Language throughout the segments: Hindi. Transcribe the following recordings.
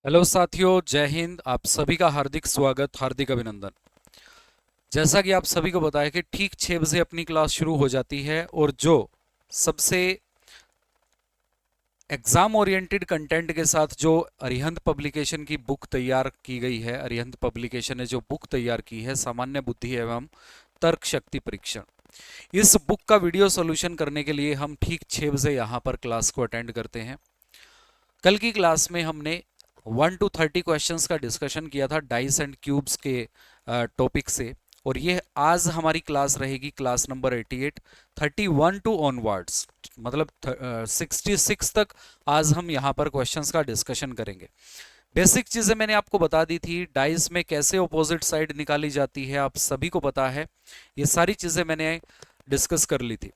हेलो साथियों, जय हिंद। आप सभी का हार्दिक स्वागत, हार्दिक अभिनंदन। जैसा कि आप सभी को पता है कि ठीक 6 बजे अपनी क्लास शुरू हो जाती है और जो सबसे एग्जाम ओरिएंटेड कंटेंट के साथ जो अरिहंत पब्लिकेशन की बुक तैयार की गई है, अरिहंत पब्लिकेशन ने जो बुक तैयार की है सामान्य बुद्धि एवं तर्क शक्ति परीक्षण, इस बुक का वीडियो सॉल्यूशन करने के लिए हम ठीक 6 बजे यहाँ पर क्लास को अटेंड करते हैं। कल की क्लास में हमने 1 to 30 क्वेश्चंस का डिस्कशन किया था डाइस एंड क्यूब्स के टॉपिक से, और ये आज हमारी क्लास रहेगी क्लास नंबर 88, 31 टू ऑनवर्ड्स, मतलब 66 तक आज हम यहाँ पर क्वेश्चंस का डिस्कशन करेंगे। बेसिक चीजें मैंने आपको बता दी थी, डाइस में कैसे ऑपोजिट साइड निकाली जाती है आप सभी को पता है, ये सारी चीजें मैंने डिस्कस कर ली थी।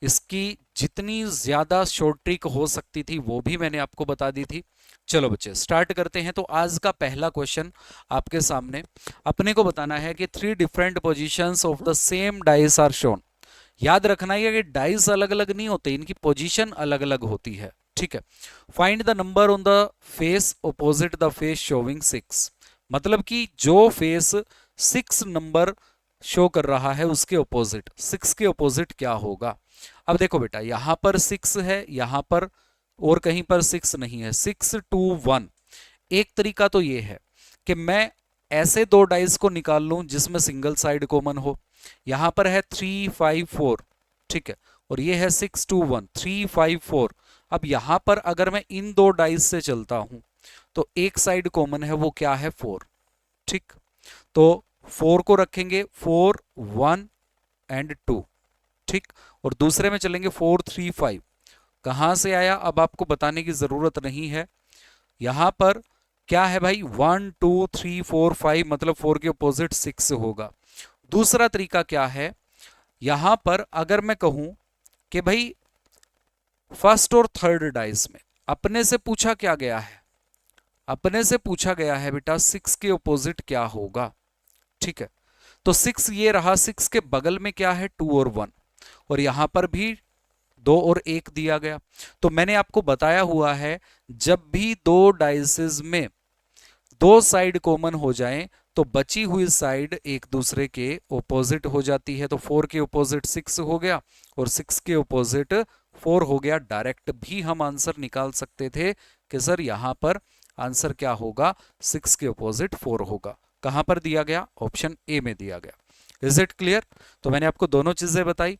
इसकी जितनी ज्यादा शॉर्ट ट्रिक हो सकती थी वो भी मैंने आपको बता दी थी। चलो बच्चे स्टार्ट करते हैं। तो आज का पहला क्वेश्चन आपके सामने, अपने को बताना है कि 3 different positions of the same dice are shown. याद रखना है कि डाइस अलग अलग नहीं होते, इनकी पोजीशन अलग अलग होती है। ठीक है। Find the number on the face opposite the face showing 6। मतलब कि जो फेस 6 नंबर शो कर रहा है उसके ऑपोजिट, 6 के ऑपोजिट क्या होगा। अब देखो बेटा, यहां पर 6 है, यहां पर और कहीं पर 6 नहीं है, 6 2 1। एक तरीका तो ये है कि मैं ऐसे दो डाइस को निकाल लूं जिसमें सिंगल साइड कॉमन हो। यहां पर है 3 5 4, ठीक है, और ये है 6 2 1, 3 5 4। अब यहां पर अगर मैं इन दो डाइस से चलता हूं तो एक साइड कॉमन है, वो क्या है 4। ठीक, तो 4 को रखेंगे, 4 1 एंड 2। ठीक, और दूसरे में चलेंगे 4 3 5। कहां से आया अब आपको बताने की जरूरत नहीं है। यहां पर क्या है भाई, 1 2 3 4 5, मतलब 4 के अपोजिट 6 होगा। दूसरा तरीका क्या है, यहां पर अगर मैं कहूं कि भाई फर्स्ट और थर्ड डाइस में अपने से पूछा क्या गया है, अपने से पूछा गया है बेटा 6 के अपोजिट क्या होगा। ठीक है, तो 6 ये रहा, 6 के बगल में क्या है 2 और 1, और यहां पर भी 2 और 1 दिया गया। तो मैंने आपको बताया हुआ है, जब भी दो डाइसेस में दो साइड कॉमन हो जाएं तो बची हुई साइड एक दूसरे के ओपोजिट हो जाती है। तो 4 के ओपोजिट 6 हो गया और 6 के ओपोजिट 4 हो गया। डायरेक्ट भी हम आंसर निकाल सकते थे कि सर यहां पर आंसर क्या होगा, 6 के ओपोजिट 4 होगा। कहां पर दिया गया, ऑप्शन ए में दिया गया। Is it clear? तो मैंने आपको दोनों चीजें बताई,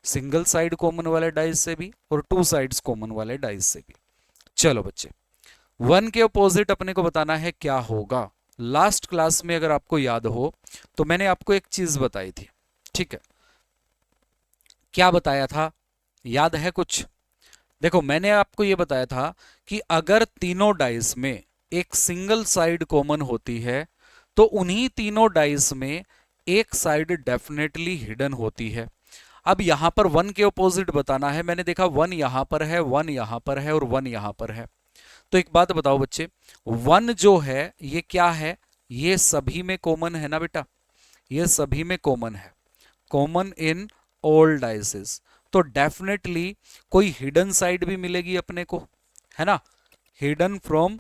सिंगल साइड कॉमन वाले डाइस से भी और टू साइड्स कॉमन वाले डाइस से भी। चलो बच्चे, 1 के अपोजिट अपने को बताना है क्या होगा। लास्ट क्लास में अगर आपको याद हो तो मैंने आपको एक चीज बताई थी। ठीक है, क्या बताया था, याद है कुछ? देखो, मैंने आपको यह बताया था कि अगर तीनों डाइस में एक सिंगल साइड कॉमन होती है तो उन्हीं तीनों डाइस में एक साइड डेफिनेटली हिडन होती है। अब यहां पर 1 के अपोजिट बताना है। मैंने देखा 1 यहां पर है, 1 यहां पर है और 1 यहां पर है। तो एक बात बताओ बच्चे, 1 जो है ये क्या है, ये सभी में कॉमन है ना बेटा, ये सभी में कॉमन है, कॉमन इन ऑल डाइसेस। तो डेफिनेटली कोई हिडन साइड भी मिलेगी अपने को, है ना, हिडन फ्रॉम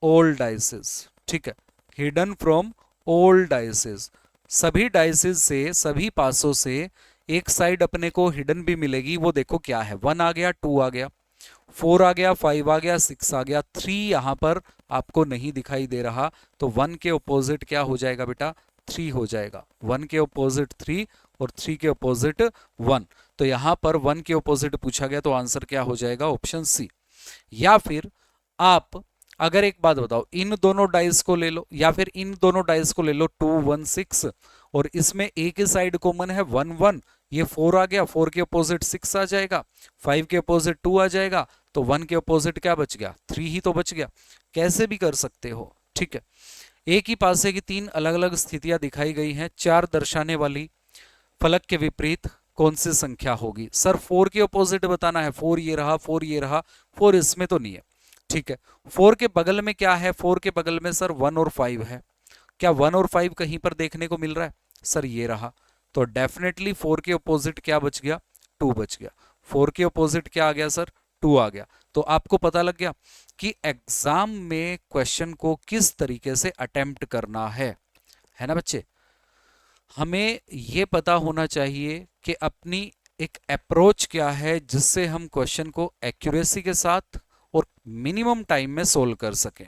ऑल डाइसेस। ठीक है, हिडन फ्रॉम ऑल डाइसेस, सभी डाइसेस से, सभी पासों से एक साइड अपने को हिडन भी मिलेगी। वो देखो क्या है, 1 आ गया, 2 आ गया, 4 आ गया, 5 आ गया, 6 आ गया, 3 यहां पर आपको नहीं दिखाई दे रहा। तो 1 के ऑपोजिट क्या हो जाएगा बेटा, 3 हो जाएगा। 1 के ऑपोजिट 3 और 3 के ऑपोजिट 1। तो यहां पर 1 के ऑपोजिट पूछा गया तो आंसर क्या हो जाएगा, ऑप्शन सी। या फिर आप अगर एक बात बताओ, इन दोनों डाइस को ले लो या फिर इन दोनों डाइस को ले लो, 2 1 6, और इसमें एक ही साइड कॉमन है 1 1। ये 4 आ गया, 4 के अपोजिट 6 आ जाएगा, 5 के अपोजिट 2 आ जाएगा, तो 1 के अपोजिट क्या बच गया, 3 ही तो बच गया। कैसे भी कर सकते हो। ठीक है, एक ही पासे की 3 अलग अलग स्थितियां दिखाई गई हैं, 4 दर्शाने वाली फलक के विपरीत कौन सी संख्या होगी। सर 4 के अपोजिट बताना है, 4 ये रहा, 4 ये रहा, 4 इसमें तो नहीं है। ठीक है, 4 के बगल में क्या है, 4 के बगल में सर 1 और 5 है। क्या 1 और 5 कहीं पर देखने को मिल रहा है? सर ये रहा। तो डेफिनेटली 4 के अपोजिट क्या बच गया, 2 बच गया। 4 के अपोजिट क्या आ गया सर, 2 आ गया। तो आपको पता लग गया कि एग्जाम में क्वेश्चन को किस तरीके से अटेम्प्ट करना है ना बच्चे। हमें ये पता होना चाहिए कि अपनी एक अप्रोच क्या है जिससे हम क्वेश्चन को एक्यूरेसी के साथ और मिनिमम टाइम में सोल्व कर सकें।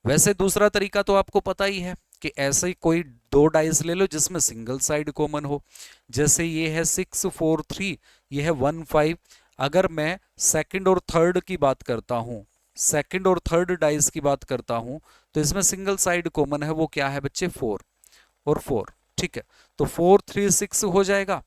वैसे दूसरा तरीका तो आपको पता ही है कि ऐसे ही कोई दो डाइस ले लो जिसमें सिंगल साइड कॉमन हो। जैसे ये है 6 4 3, ये है 1 5। अगर मैं सेकंड और थर्ड की बात करता हूं, सेकंड और थर्ड डाइस की बात करता हूं, तो इसमें सिंगल साइड कॉमन है, वो क्या है बच्चे 4 और 4। ठीक है, तो 4 3 6 हो जाएगा,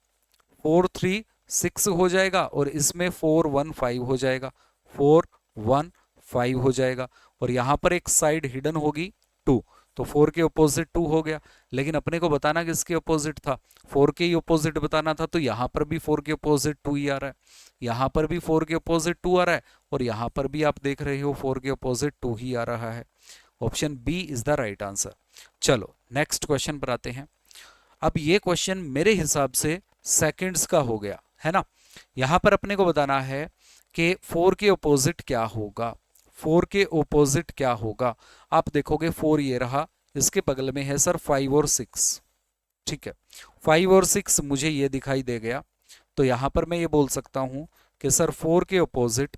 4 3 6 हो जाएगा, और इसमें 4 1 5 हो जाएगा, 4 1 5 हो जाएगा। और यहां पर एक साइड हिडन होगी 2, तो 4 के ऑपोजिट 2 हो गया। लेकिन अपने को बताना किसके ऑपोजिट था, 4 के ही ऑपोजिट बताना था, तो यहां पर भी 4 के ऑपोजिट 2 ही आ रहा है, यहां पर भी 4 के ऑपोजिट 2 आ रहा है, और यहां पर भी आप देख रहे हो 4 के ऑपोजिट 2 ही आ रहा है। Option B is the right answer. चलो नेक्स्ट क्वेश्चन पर आते हैं। अब ये क्वेश्चन मेरे हिसाब से सेकंड्स का हो गया है ना। यहां पर अपने को बताना है कि 4 के ऑपोजिट क्या होगा, 4 के ऑपोजिट क्या होगा। आप देखोगे 4 ये रहा, इसके बगल में है सर 5 और 6। ठीक है, 5 और 6 मुझे ये दिखाई दे गया, तो यहां पर मैं ये बोल सकता हूं कि सर 4 के ऑपोजिट,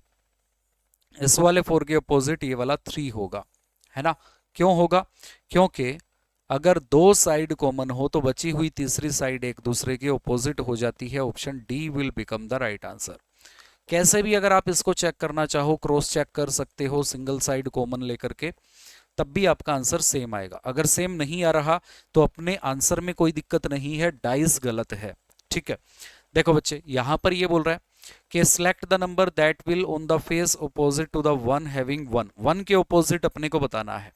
इस वाले 4 के ऑपोजिट ये वाला 3 होगा, है ना। क्यों होगा, क्योंकि अगर दो साइड कॉमन हो तो बची हुई तीसरी साइड एक दूसरे के ऑपोजिट हो जाती है। Option D will become the right answer. कैसे भी अगर आप इसको चेक करना चाहो, क्रॉस चेक कर सकते हो सिंगल साइड कॉमन लेकर के, तब भी आपका आंसर सेम आएगा। अगर सेम नहीं आ रहा तो अपने आंसर में कोई दिक्कत नहीं है, डाइस गलत है। ठीक है, देखो बच्चे यहां पर ये बोल रहा है कि select the number that will on the face opposite to the one having one. One के ऑपोजिट अपने को बताना है।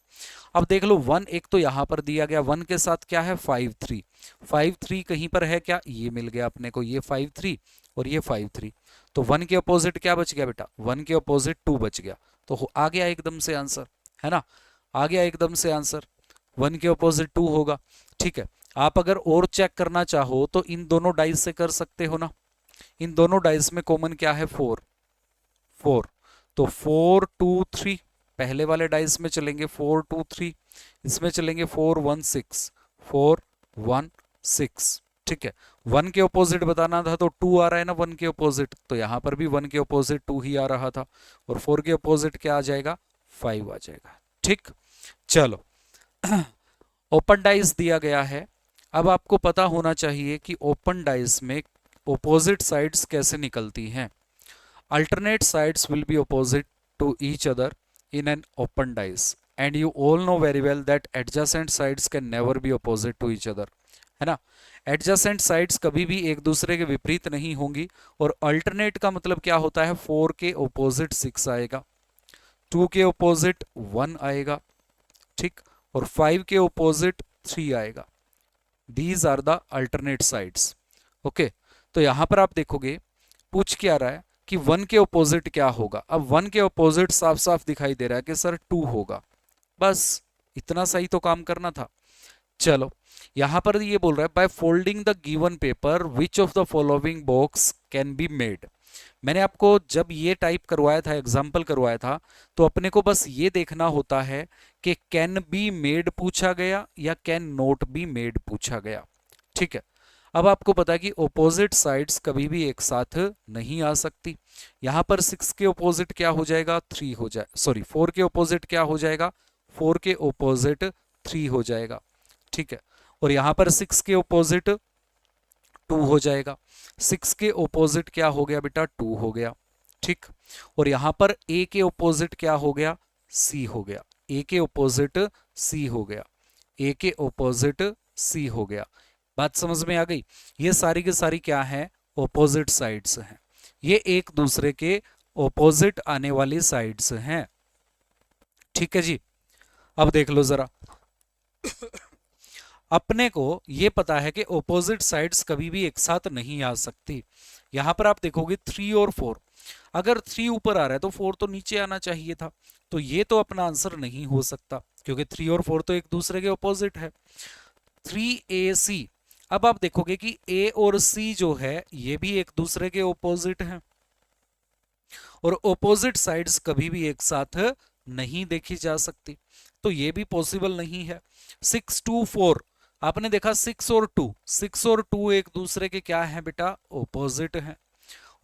अब देख लो 1 एक तो यहां पर दिया गया, 1 के साथ क्या है 5 3, 5 3 कहीं पर है क्या, ये मिल गया अपने को, ये 5 3 और ये 5 3। तो 1 के अपोजिट क्या बच गया बेटा, 1 के अपोजिट 2 बच गया, तो आ गया एकदम से आंसर, है ना, आ गया एकदम से आंसर, 1 के अपोजिट 2 होगा। ठीक है, आप अगर और चेक करना चाहो तो इन दोनों डाइस से कर सकते हो ना। इन दोनों डाइस में कॉमन क्या है 4 4, तो 4 2 3, पहले वाले डाइस में चलेंगे 4 2 3, इसमें चलेंगे 4 1 6 4 1 6। ठीक है, 1 के ऑपोजिट बताना था तो 2 आ रहा है ना 1 के ऑपोजिट, तो यहां पर भी 1 के ऑपोजिट 2 ही आ रहा था, और 4 के ऑपोजिट क्या आ जाएगा 5 आ जाएगा। ठीक, चलो ओपन डाइस दिया गया है। अब आपको पता होना चाहिए कि ओपन डाइस में ऑपोजिट साइड्स कैसे निकलती हैं। Alternate sides will be opposite to each other in an open dice, and you all know very well that adjacent sides can never be opposite to each other, है ना। adjacent sides कभी भी एक दूसरे के विपरीत नहीं होंगी, और alternate का मतलब क्या होता है, 4 के opposite 6 आएगा, 2 के opposite 1 आएगा, ठीक, और 5 के opposite 3 आएगा। These are the alternate sides, okay. तो यहां पर आप देखोगे पूछ क्या रहा है कि 1 के ऑपोजिट क्या होगा। अब 1 के ऑपोजिट साफ साफ दिखाई दे रहा है कि सर 2 होगा, बस इतना सही तो काम करना था। चलो यहां पर ये बोल रहा है by folding the given paper which of the following box can be made. मैंने आपको जब ये टाइप करवाया था, एग्जाम्पल करवाया था, तो अपने को बस ये देखना होता है कि कैन बी मेड पूछा गया या कैन नॉट बी मेड पूछा गया। ठीक है, अब आपको पता है कि ऑपोजिट साइड्स कभी भी एक साथ नहीं आ सकती। यहां पर 6 के ऑपोजिट क्या हो जाएगा 3 हो जाए, सॉरी 4 के ऑपोजिट क्या हो जाएगा, 4 के ऑपोजिट 3 हो जाएगा। ठीक है, और यहां पर 6 के ऑपोजिट 2 हो जाएगा, 6 के ऑपोजिट क्या हो गया बेटा 2 हो गया। ठीक, और यहां पर ए के ऑपोजिट क्या हो गया सी हो गया, ए के ऑपोजिट सी हो गया, ए के ऑपोजिट सी हो गया। बात समझ में आ गई। ये सारी की सारी क्या है ऑपोजिट साइड्स हैं, ये एक दूसरे के ऑपोजिट आने वाली साइड्स हैं। ठीक है जी, अब देख लो जरा अपने को ये पता है कि ऑपोजिट साइड्स कभी भी एक साथ नहीं आ सकती। यहां पर आप देखोगे 3 और 4, अगर 3 ऊपर आ रहा है तो 4 तो नीचे आना चाहिए था, तो ये तो अपना आंसर नहीं हो सकता क्योंकि 3 और 4 तो एक दूसरे के ऑपोजिट है। 3AC, अब आप देखोगे कि A और C जो है ये भी एक दूसरे के ऑपोजिट हैं, और ऑपोजिट साइड्स कभी भी एक साथ नहीं देखी जा सकती, तो ये भी पॉसिबल नहीं है। 6 2 4, आपने देखा 6 और 2 एक दूसरे के क्या है बेटा, ऑपोजिट हैं,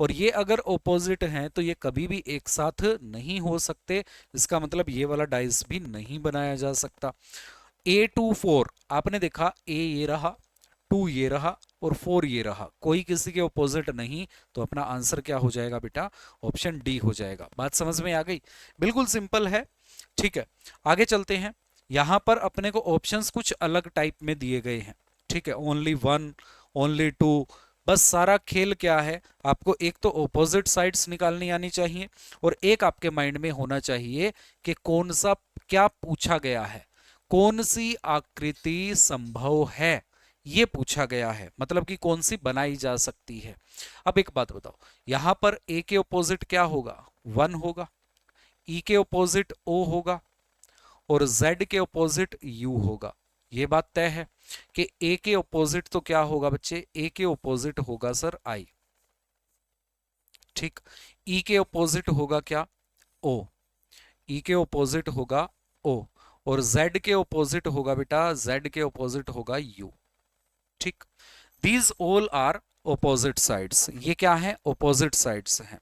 और ये अगर ऑपोजिट हैं तो ये कभी भी एक साथ नहीं हो सकते, इसका मतलब ये वाला डाइस भी नहीं बनाया जा सकता। A2 4, आपने देखा A ये रहा, 2 ये रहा और 4 ये रहा, कोई किसी के ऑपोजिट नहीं, तो अपना आंसर क्या हो जाएगा बेटा, ऑप्शन डी हो जाएगा। बात समझ में आ गई, बिल्कुल सिंपल है। ठीक है, आगे चलते हैं। यहां पर अपने को ऑप्शंस कुछ अलग टाइप में दिए गए हैं। ठीक है, ओनली 1, ओनली 2, बस सारा खेल क्या है, आपको एक तो ऑपोजिट साइड्स निकालनी आनी चाहिए और एक आपके माइंड में होना चाहिए कि कौन सा क्या पूछा गया है, कौन सी आकृति संभव है, ये पूछा गया है, मतलब कि कौन सी बनाई जा सकती है। अब एक बात बताओ, यहां पर ए के ऑपोजिट क्या होगा, 1 होगा, ई के ऑपोजिट ओ होगा और जेड के ऑपोजिट यू होगा। ये बात तय है कि ए के ऑपोजिट तो क्या होगा बच्चे, ए के ऑपोजिट होगा सर आई। ठीक, ई के ऑपोजिट होगा क्या, ओ, ई के ऑपोजिट होगा ओ, और जेड के ऑपोजिट होगा बेटा, जेड के ऑपोजिट होगा यू। ठीक, these all are opposite sides, ये क्या है, ऑपोजिट साइड्स हैं,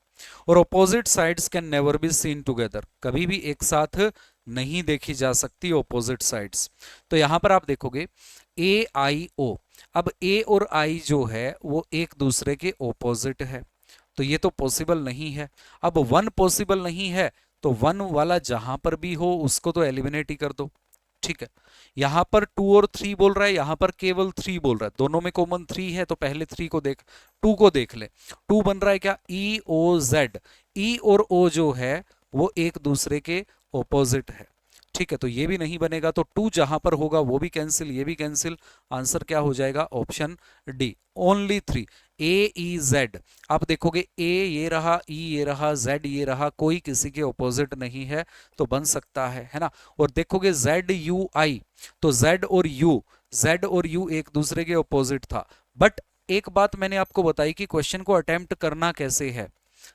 और opposite sides can never be seen together, कभी भी एक साथ नहीं देखी जा सकती ऑपोजिट साइड्स। तो यहां पर आप देखोगे ए आई ओ, अब ए और आई जो है वो एक दूसरे के ऑपोजिट है, तो ये तो पॉसिबल नहीं है। अब 1 पॉसिबल नहीं है, तो 1 वाला जहां पर भी हो उसको तो एलिमिनेट ही कर दो। ठीक है, यहां पर 2 और 3 बोल रहा है, यहां पर केवल 3 बोल रहा है, दोनों में कॉमन 3 है, तो पहले 3 को देख, 2 को देख ले। 2 बन रहा है क्या, ई ओ जेड, ई और ओ जो है वो एक दूसरे के ऑपोजिट है। ठीक है, तो ये भी नहीं बनेगा, तो 2 जहां पर होगा वो भी कैंसिल, ये भी कैंसिल, आंसर क्या हो जाएगा, ऑप्शन डी, ओनली 3, ए ई जेड। आप देखोगे ए ये रहा, ई ये रहा, जेड ये रहा, कोई किसी के ऑपोजिट नहीं है, तो बन सकता है ना। और देखोगे जेड यू आई, तो जेड और यू, जेड और यू एक दूसरे के ऑपोजिट था, बट एक बात मैंने आपको बताई कि क्वेश्चन को अटेम्प्ट करना कैसे है।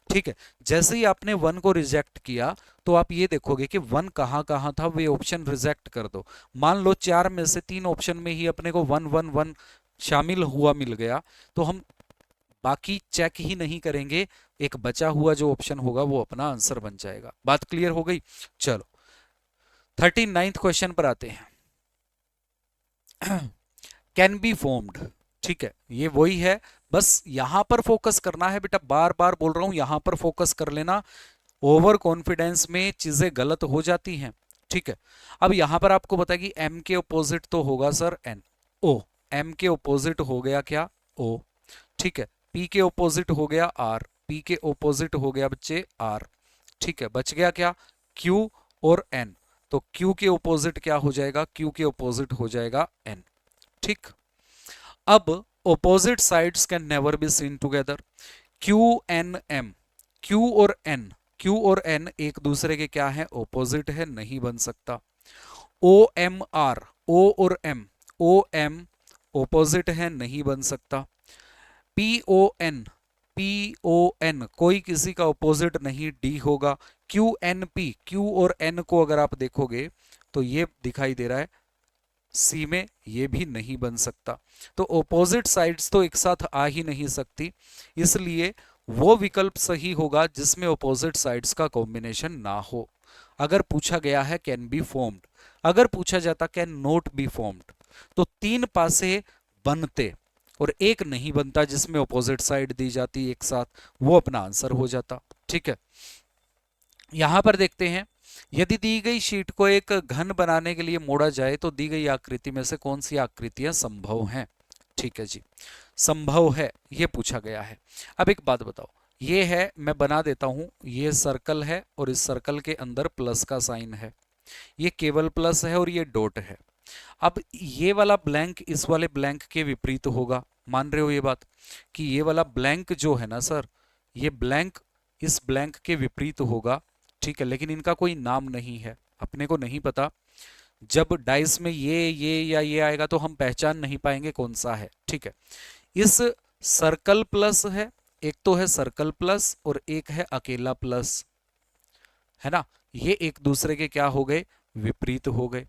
ठीक है, जैसे ही आपने 1 को रिजेक्ट किया तो आप ये देखोगे कि 1 कहां कहां था, वे ऑप्शन रिजेक्ट कर दो। मान लो 4 में से 3 ऑप्शन में ही अपने को 1 1 1 शामिल हुआ मिल गया, तो हम बाकी चेक ही नहीं करेंगे, एक बचा हुआ जो ऑप्शन होगा वो अपना आंसर बन जाएगा। बात क्लियर हो गई। चलो 39th क्वेश्चन पर आते हैं। कैन बी फॉर्म्ड, ठीक है, ये वही है, बस यहां पर फोकस करना है बेटा, बार बार बोल रहा हूं यहां पर फोकस कर लेना, ओवर कॉन्फिडेंस में चीजें गलत हो जाती हैं। ठीक है, अब यहां पर आपको बताया कि एम के ऑपोजिट तो होगा सर एन, ओ, एम के ऑपोजिट हो गया क्या, ओ। ठीक है, पी के ऑपोजिट हो गया आर, पी के ऑपोजिट हो गया बच्चे आर। ठीक है, बच गया क्या, क्यू और एन, तो क्यू के ऑपोजिट क्या हो जाएगा, क्यू के ऑपोजिट हो जाएगा एन। ठीक, अब opposite sides can never be seen together, Q N M, Q और एन, क्यू और एन एक दूसरे के क्या है, ऑपोजिट है, नहीं बन सकता। ओ एम आर, ओ और एम, ओ एम ऑपोजिट है, नहीं बन सकता। P O N, P O N कोई किसी का ऑपोजिट नहीं, डी होगा। क्यू एन पी, क्यू और एन को अगर आप देखोगे तो ये दिखाई दे रहा है सी में, ये भी नहीं बन सकता, तो ऑपोजिट साइड्स तो एक साथ आ ही नहीं सकती, इसलिए वो विकल्प सही होगा जिसमें ऑपोजिट साइड्स का कॉम्बिनेशन ना हो। अगर पूछा गया है कैन बी फॉर्म्ड, अगर पूछा जाता कैन नॉट बी फॉर्म्ड, तो 3 पासे बनते और एक नहीं बनता जिसमें ऑपोजिट साइड दी जाती एक साथ, वो अपना आंसर हो जाता। ठीक है, यहां पर देखते हैं, यदि दी गई शीट को एक घन बनाने के लिए मोड़ा जाए तो दी गई आकृति में से कौन सी आकृतियां संभव हैं। ठीक है जी, संभव है ये पूछा गया है। अब एक बात बताओ, ये है, मैं बना देता हूं, ये सर्कल है और इस सर्कल के अंदर प्लस का साइन है, ये केवल प्लस है और ये डॉट है। अब ये वाला ब्लैंक इस वाले ब्लैंक के विपरीत होगा, मान रहे हो ये बात, कि ये वाला ब्लैंक जो है ना सर, ये ब्लैंक इस ब्लैंक के विपरीत होगा। ठीक है, लेकिन इनका कोई नाम नहीं है, अपने को नहीं पता, जब डाइस में ये या ये आएगा तो हम पहचान नहीं पाएंगे कौन सा है। ठीक है, इस सर्कल प्लस है, एक तो है सर्कल प्लस और एक है अकेला प्लस, है ना। ये एक दूसरे के क्या हो गए, विपरीत हो गए,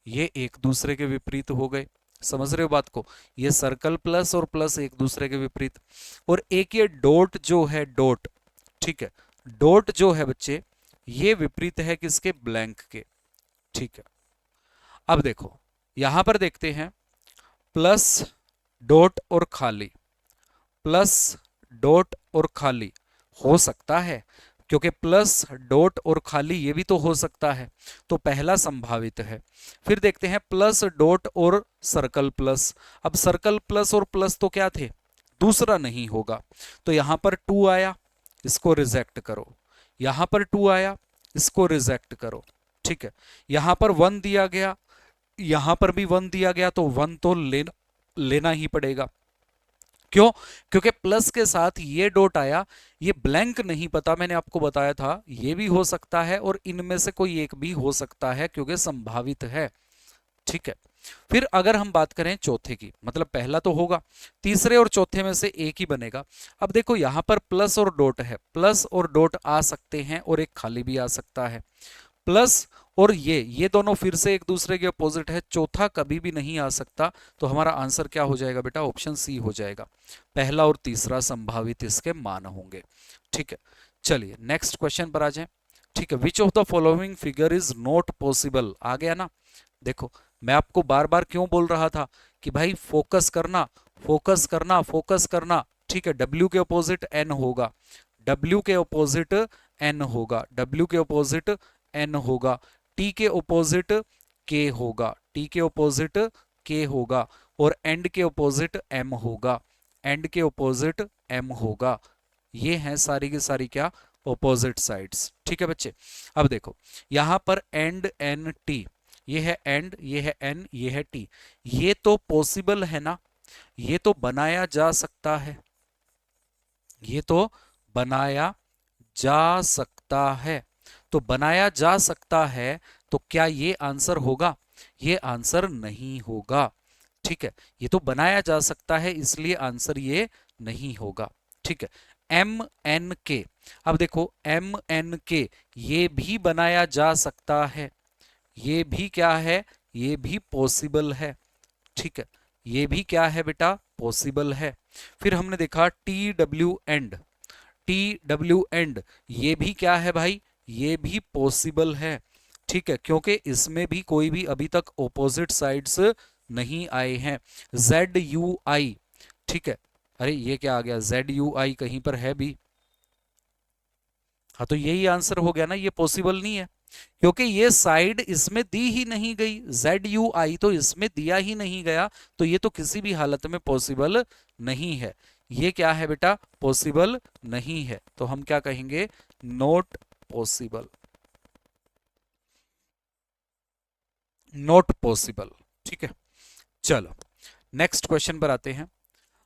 ये एक दूसरे के विपरीत हो गए। समझ रहे हो बात को, ये सर्कल प्लस और प्लस एक दूसरे के विपरीत। और एक ये डॉट जो है, डॉट, ठीक है, डॉट जो है बच्चे ये विपरीत है किसके, ब्लैंक के, ठीक है। अब देखो यहां पर देखते हैं, प्लस डॉट और खाली, प्लस डॉट और खाली हो सकता है, क्योंकि प्लस डॉट और खाली ये भी तो हो सकता है, तो पहला संभावित है। फिर देखते हैं प्लस डॉट और सर्कल प्लस। अब सर्कल प्लस और प्लस तो क्या थे, दूसरा नहीं होगा, तो यहां पर 2 आया, इसको रिजेक्ट करो। यहां पर 2 आया, इसको रिजेक्ट करो, ठीक है। यहां पर 1 दिया गया, यहां पर भी 1 दिया गया, तो 1 तो लेना ही पड़ेगा। क्यों, क्योंकि प्लस के साथ ये डॉट आया, ये ब्लैंक नहीं पता, मैंने आपको बताया था ये भी हो सकता है और इनमें से कोई एक भी हो सकता है, क्योंकि संभावित है, ठीक है। फिर अगर हम बात करें चौथे की, मतलब पहला तो होगा, तीसरे और चौथे में से एक ही बनेगा। अब देखो यहां पर प्लस और डॉट है, प्लस और डॉट आ सकते हैं और एक खाली भी आ सकता है। प्लस और ये दोनों फिर से एक दूसरे के अपोजिट है, चौथा कभी भी नहीं आ सकता, तो हमारा आंसर क्या हो जाएगा बेटा, ऑप्शन सी हो जाएगा। पहला और तीसरा संभावित इसके मान होंगे, ठीक है। चलिए नेक्स्ट क्वेश्चन पर आ जाएं, ठीक है। Which of the following figure is not possible, आ गया ना। देखो मैं आपको बार बार क्यों बोल रहा था कि भाई फोकस करना, फोकस करना, फोकस करना, ठीक है। W के अपोजिट N होगा, W के अपोजिट N होगा, W के अपोजिट N होगा, T के अपोजिट K होगा, T के अपोजिट K होगा, और एंड के अपोजिट M होगा, एंड के अपोजिट M होगा। ये हैं सारी की सारी क्या, अपोजिट साइड्स, ठीक है बच्चे। अब देखो यहां पर एंड एन टी, ये है एंड, ये है एन, ये है टी, ये तो पॉसिबल है ना, ये तो बनाया जा सकता है, ये तो बनाया जा सकता है, तो बनाया जा सकता है, तो क्या ये आंसर होगा, ये आंसर नहीं होगा, ठीक है। ये तो बनाया जा सकता है, इसलिए आंसर ये नहीं होगा, ठीक है। एम एन के, अब देखो एम एन के ये भी बनाया जा सकता है, ये भी क्या है, ये भी पॉसिबल है, ठीक है। ये भी क्या है बेटा, पॉसिबल है। फिर हमने देखा T W and, T W and ये भी क्या है भाई, ये भी पॉसिबल है, ठीक है, क्योंकि इसमें भी कोई भी अभी तक ऑपोजिट साइड्स नहीं आए हैं। जेड यू आई, ठीक है, अरे ये क्या आ गया, जेड यू आई कहीं पर है भी, हाँ तो यही आंसर हो गया ना, ये पॉसिबल नहीं है, क्योंकि ये साइड इसमें दी ही नहीं गई, जेड यू आई तो इसमें दिया ही नहीं गया, तो ये तो किसी भी हालत में पॉसिबल नहीं है। ये क्या है बेटा, पॉसिबल नहीं है, तो हम क्या कहेंगे, नॉट पॉसिबल, नॉट पॉसिबल, ठीक है। चलो नेक्स्ट क्वेश्चन पर आते हैं।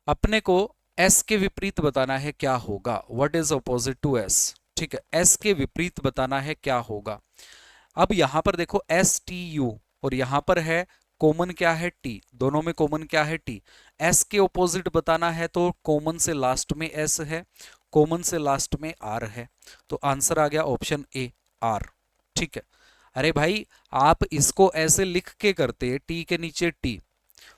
अपने को एस के विपरीत बताना है क्या होगा, what is opposite to S, ठीक है। एस के विपरीत बताना है क्या होगा। अब यहां पर देखो एस टी यू, और यहां पर है कॉमन क्या है, टी, दोनों में कॉमन क्या है, टी। एस के ऑपोजिट बताना है तो कॉमन से लास्ट में एस है, कॉमन से लास्ट में आर है, तो आंसर आ गया ऑप्शन ए, आर, ठीक है। अरे भाई आप इसको ऐसे लिख के करते, टी के नीचे टी,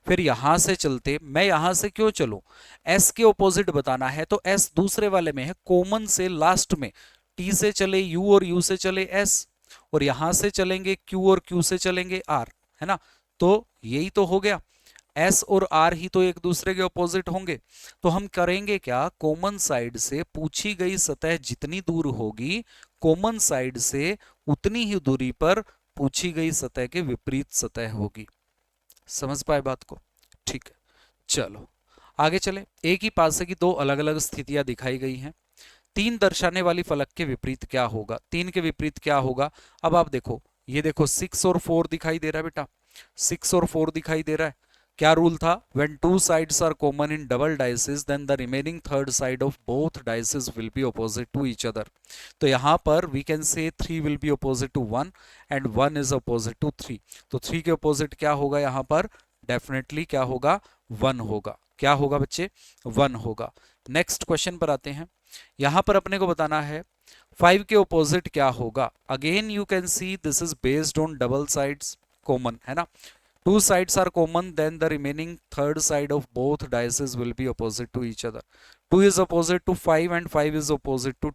फिर यहां से चलते, मैं यहां से क्यों चलूं, एस के ऑपोजिट बताना है तो एस दूसरे वाले में है, कॉमन से लास्ट में, टी से चले यू और यू से चले एस, और यहां से चलेंगे क्यू और क्यू से चलेंगे आर, है ना। तो यही तो हो गया, एस और आर ही तो एक दूसरे के ऑपोजिट होंगे, तो हम करेंगे क्या, कॉमन साइड से पूछी गई सतह जितनी दूर होगी, कॉमन साइड से उतनी ही दूरी पर पूछी गई सतह के विपरीत सतह होगी। समझ पाए बात को, ठीक है। चलो आगे चले, एक ही पासे की दो अलग अलग स्थितियां दिखाई गई हैं। 3 दर्शाने वाली फलक के विपरीत क्या होगा, 3 के विपरीत क्या होगा। अब आप देखो, ये देखो 6 और 4 दिखाई दे रहा है बेटा, 6 और 4 दिखाई दे रहा है। क्या रूल था, when two sides are common in double dices then the remaining third side of both dices will be opposite to each other। तो यहां पर we can say 3 will be opposite to 1 and 1 is opposite to 3, तो 3 के opposite क्या होगा, यहां पर डेफिनेटली क्या होगा, 1 होगा। क्या होगा बच्चे, 1 होगा। नेक्स्ट क्वेश्चन पर आते हैं। यहां पर अपने को बताना है 5 के ऑपोजिट क्या होगा। Again you can see this is based on double sides common, है ना। Two sides are common, then the remaining third side of both dices will be opposite to each other. 2 is opposite to 5 and 5 is opposite to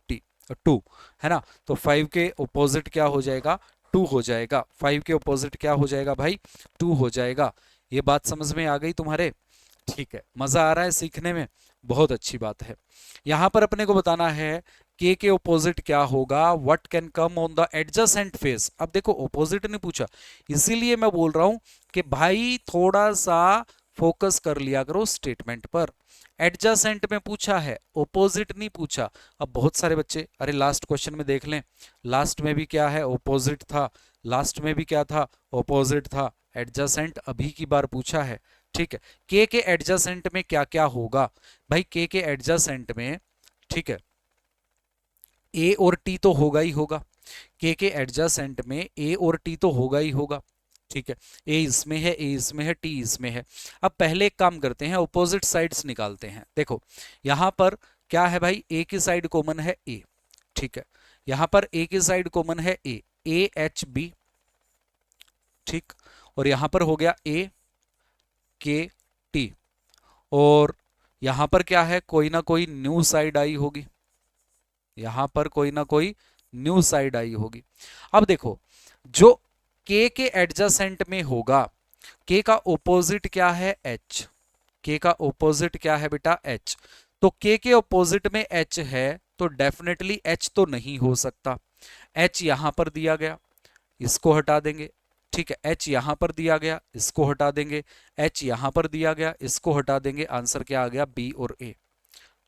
2, है ना। तो 5 के ऑपोजिट क्या हो जाएगा, 2 हो जाएगा। 5 के ऑपोजिट क्या हो जाएगा भाई, 2 हो जाएगा। ये बात समझ में आ गई तुम्हारे? ठीक है, मजा आ रहा है सीखने में, बहुत अच्छी बात है। यहां पर अपने को बताना है के ऑपोजिट क्या होगा, what can come on the adjacent face. अब देखो ऑपोजिट नहीं पूछा, इसीलिए मैं बोल रहा हूं कि भाई थोड़ा सा फोकस कर लिया करो स्टेटमेंट पर। एडजेसेंट में पूछा है, ऑपोजिट नहीं पूछा। अब बहुत सारे बच्चे, अरे लास्ट क्वेश्चन में देख लें, लास्ट में भी क्या है, ऑपोजिट था। लास्ट में भी क्या था, ऑपोजिट था। एडजेसेंट अभी की बार पूछा है, ठीक है। के एडजेसेंट में क्या क्या होगा भाई, के एडजेसेंट में, ठीक है, ए और टी तो होगा ही होगा। के एडजेसेंट में ए और टी तो होगा ही होगा, ठीक है। ए इसमें है, ए इसमें है, टी इसमें है। अब पहले एक काम करते हैं, ऑपोजिट साइड्स निकालते हैं। देखो यहां पर क्या है भाई, ए की साइड कॉमन है ए, ठीक है। यहां पर ए की साइड कॉमन है ए एच बी, ठीक। और यहां पर हो गया ए के टी। और यहां पर क्या है, कोई ना कोई न्यू साइड आई होगी, यहां पर कोई ना कोई न्यू साइड आई होगी। अब देखो जो के एडजेसेंट में होगा, के का ओपोजिट क्या है, एच। के का ओपोजिट क्या है बेटा, एच। तो के ओपोजिट में एच है, तो डेफिनेटली एच तो नहीं हो सकता। एच यहां पर दिया गया, इसको हटा देंगे, ठीक है। एच यहां पर दिया गया, इसको हटा देंगे। एच यहां पर दिया गया, इसको हटा देंगे। आंसर क्या आ गया, बी और ए,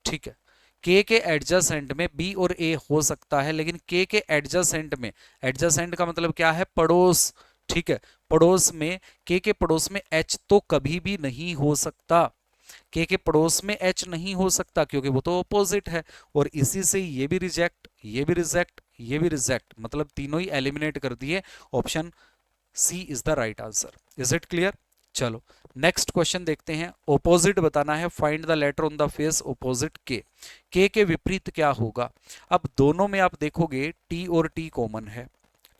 ठीक है। के एडजेसेंट में बी और ए हो सकता है, लेकिन के एडजेसेंट में, एडजेसेंट का मतलब क्या है, पड़ोस, ठीक है। पड़ोस में, के पड़ोस में एच तो कभी भी नहीं हो सकता। के पड़ोस में एच नहीं हो सकता, क्योंकि वो तो ऑपोजिट है। और इसी से ये भी रिजेक्ट, ये भी रिजेक्ट, ये भी रिजेक्ट, मतलब तीनों ही एलिमिनेट कर दिए। Option C is the right answer. Is it clear? चलो नेक्स्ट क्वेश्चन देखते हैं। ऑपोजिट बताना है, find the letter on the face opposite के विपरीत क्या होगा। अब दोनों में आप देखोगे टी और टी कॉमन है,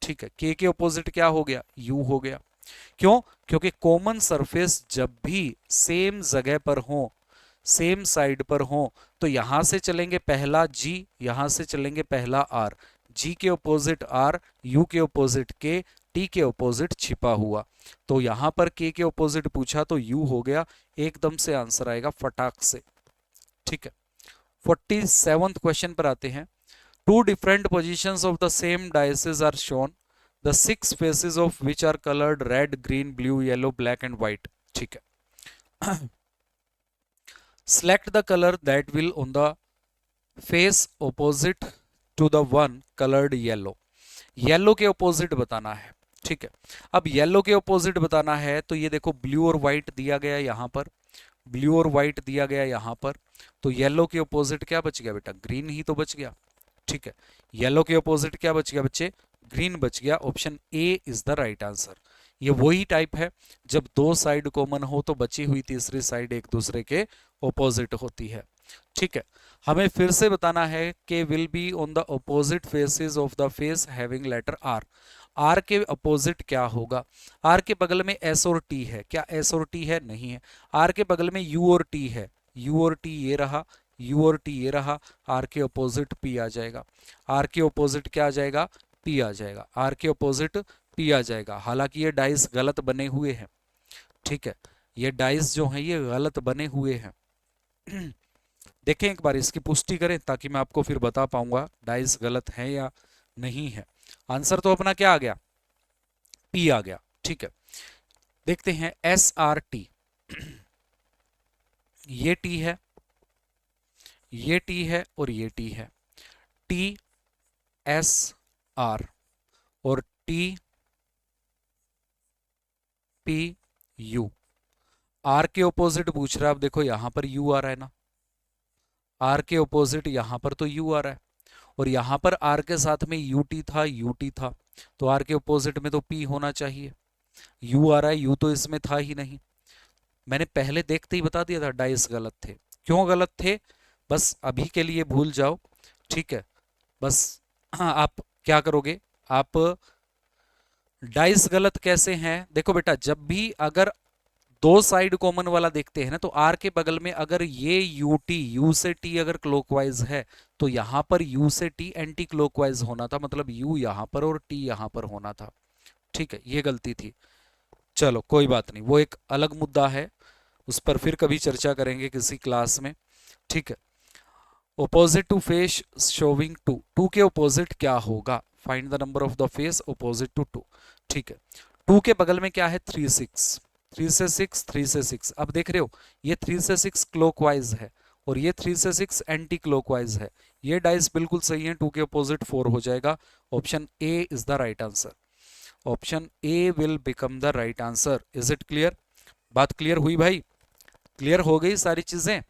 ठीक है। के ऑपोजिट क्या हो गया, यू हो गया। क्यों? क्योंकि कॉमन सरफेस जब भी सेम जगह पर हो, सेम साइड पर हो, तो यहां से चलेंगे पहला जी, यहां से चलेंगे पहला आर। जी के ऑपोजिट आर, यू के ऑपोजिट के, टी के ऑपोजिट छिपा हुआ। तो यहां पर के ऑपोजिट पूछा तो यू हो गया, एकदम से आंसर आएगा फटाक से, ठीक है। 47th क्वेश्चन पर आते हैं। Two different positions of the same dices are shown, the 6 faces of which are coloured red, green, blue, yellow, black and white, ठीक है। select the color that will on the face opposite to the one colored yellow। Yellow के ऑपोजिट बताना है, ठीक है। अब येलो के ऑपोजिट बताना है, तो ये देखो ब्लू और व्हाइट दिया गया यहां पर, ब्लू और व्हाइट दिया गया यहां पर। तो येलो के ऑपोजिट क्या बच गया बेटा, ग्रीन ही तो बच गया, ठीक है। येलो के ऑपोजिट क्या बच गया बच्चे, ग्रीन बच गया। Option A is the right answer. ये वही टाइप है, जब दो साइड कॉमन हो तो बची हुई तीसरी साइड एक दूसरे के ऑपोजिट होती है, ठीक है। हमें फिर से बताना है कि will be on the opposite faces of the face having letter R. R के अपोजिट क्या होगा, आर के बगल में एस और टी है, क्या एस और टी है, नहीं है। आर के बगल में यू और टी है, यू और टी ये रहा, यू और टी ये रहा। आर के अपोजिट पी आ जाएगा, आर के अपोजिट क्या आ जाएगा, पी आ जाएगा। आर के अपोजिट पी आ जाएगा। हालांकि ये डाइस गलत बने हुए हैं, ठीक है। ये डाइस जो हैं ये गलत बने हुए हैं। देखें एक बार, इसकी पुष्टि करें ताकि मैं आपको फिर बता पाऊंगा डाइस गलत है या नहीं है। आंसर तो अपना क्या आ गया, पी आ गया, ठीक है। देखते हैं एस आर टी, ये टी है, ये टी है और ये टी है। टी एस आर और टी पी यू। आर के ऑपोजिट पूछ रहा है, अब देखो यहां पर यू आ रहा है ना, आर के ऑपोजिट यहां पर तो यू आ रहा है, और यहां पर आर के साथ में यूटी था, यूटी था, तो आर के ऑपोजिट में तो पी होना चाहिए। यू आ रहा है, यू तो इसमें था ही नहीं। मैंने पहले देखते ही बता दिया था डाइस गलत थे। क्यों गलत थे, बस अभी के लिए भूल जाओ, ठीक है। बस हाँ, आप क्या करोगे, आप डाइस गलत कैसे हैं, देखो बेटा, जब भी अगर दो साइड कॉमन वाला देखते हैं ना, तो आर के बगल में अगर ये यू टी, यू से टी अगर क्लॉकवाइज है, तो यहां पर यू से टी एंटी क्लॉकवाइज होना था, मतलब यू यहां पर और टी यहां पर होना था, ठीक है, ये गलती थी। चलो कोई बात नहीं, वो एक अलग मुद्दा है, उस पर फिर कभी चर्चा करेंगे किसी क्लास में, ठीक है। Opposite to face showing two, two के ओपोजिट क्या होगा, find the number of the face opposite to two, ठीक है। टू के बगल में क्या है, 3 6, 3 से 6, 3 से 6, अब देख रहे हो ये 3 से 6 क्लॉकवाइज है और ये 3 से 6 एंटी क्लॉकवाइज है, ये डाइस बिल्कुल सही है, टू के अपोजिट 4 हो जाएगा, option A is the right answer, option A will become the right answer. Is it clear, बात क्लियर हुई भाई, क्लियर हो गई सारी चीजें,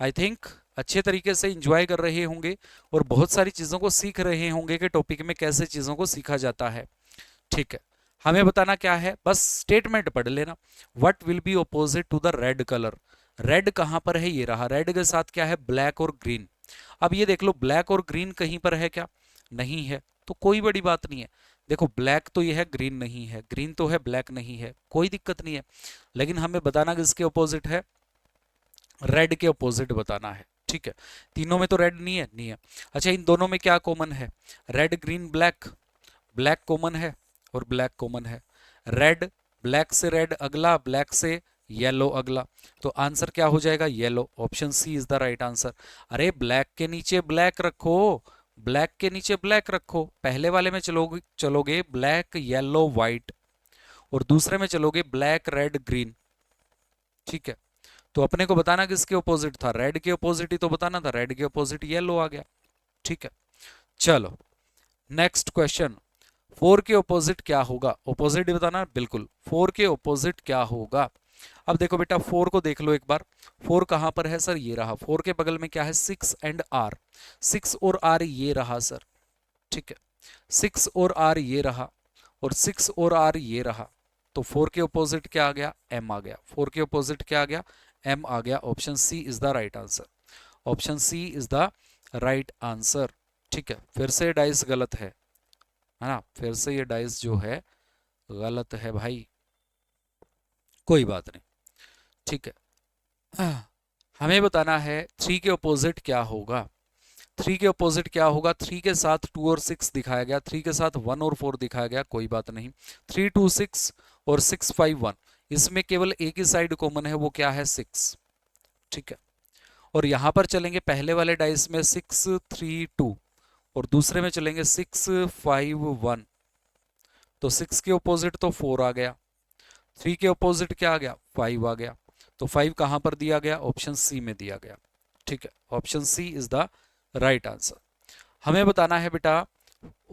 आई थिंक अच्छे तरीके से इंजॉय कर रहे होंगे और बहुत सारी चीजों को सीख रहे होंगे कि टॉपिक में कैसे चीजों को सीखा जाता है, ठीक है। हमें बताना क्या है, बस स्टेटमेंट पढ़ लेना, what will be opposite to the red colour, red कहां पर है, ये रहा, रेड के साथ क्या है, ब्लैक और ग्रीन। अब ये देख लो ब्लैक और ग्रीन कहीं पर है क्या, नहीं है, तो कोई बड़ी बात नहीं है, देखो ब्लैक तो ये है, ग्रीन नहीं है, ग्रीन तो है, ब्लैक नहीं है, कोई दिक्कत नहीं है, लेकिन हमें बताना किसके ऑपोजिट है, रेड के ऑपोजिट बताना है, ठीक है। तीनों में तो रेड नहीं है, नहीं है, अच्छा इन दोनों में क्या कॉमन है, red green black, black common है और ब्लैक कॉमन है, रेड, ब्लैक से रेड अगला, ब्लैक से येलो अगला, तो आंसर क्या हो जाएगा, yellow, option C is the right answer. अरे ब्लैक के नीचे ब्लैक रखो, ब्लैक के नीचे ब्लैक रखो, पहले वाले में चलोगे चलोगे ब्लैक येलो व्हाइट, और दूसरे में चलोगे ब्लैक रेड ग्रीन, ठीक है। तो अपने को बताना किसके ऑपोजिट था, रेड के ऑपोजिट ही तो बताना था, रेड के ऑपोजिट येलो आ गया, ठीक है। चलो नेक्स्ट क्वेश्चन, 4 के ऑपोजिट क्या होगा, ऑपोजिट बताना, बिल्कुल 4 के ऑपोजिट क्या होगा। अब देखो बेटा 4 को देख लो एक बार, 4 कहां पर है सर, ये रहा, 4 के बगल में क्या है, 6 एंड आर, 6 और आर ये रहा सर, ठीक है, 6 और आर ये रहा और 6 और आर ये रहा, तो 4 के ऑपोजिट क्या आ गया, एम आ गया, 4 के ऑपोजिट क्या आ गया, एम आ गया, option C is the right answer, option C is the right answer, ठीक है। फिर से डाइस गलत है ना, फिर से ये डाइस जो है गलत है भाई, कोई बात नहीं, ठीक है। हमें बताना है 3 के ऑपोजिट क्या होगा, 3 के ऑपोजिट क्या होगा, 3 के साथ 2 और 6 दिखाया गया, 3 के साथ 1 और 4 दिखाया गया, कोई बात नहीं, 3 2 6 और 6 5 1, इसमें केवल एक ही साइड कॉमन है, वो क्या है, 6, ठीक है। और यहां पर चलेंगे पहले वाले डाइस में 6 3 2 और दूसरे में चलेंगे 6 5 1, तो 6 के ऑपोजिट तो 4 आ गया, 3 के ऑपोजिट क्या आ गया, 5 आ गया, तो 5 कहां पर दिया गया, ऑप्शन सी में दिया गया, ठीक है, option C is the right answer. हमें बताना है बेटा,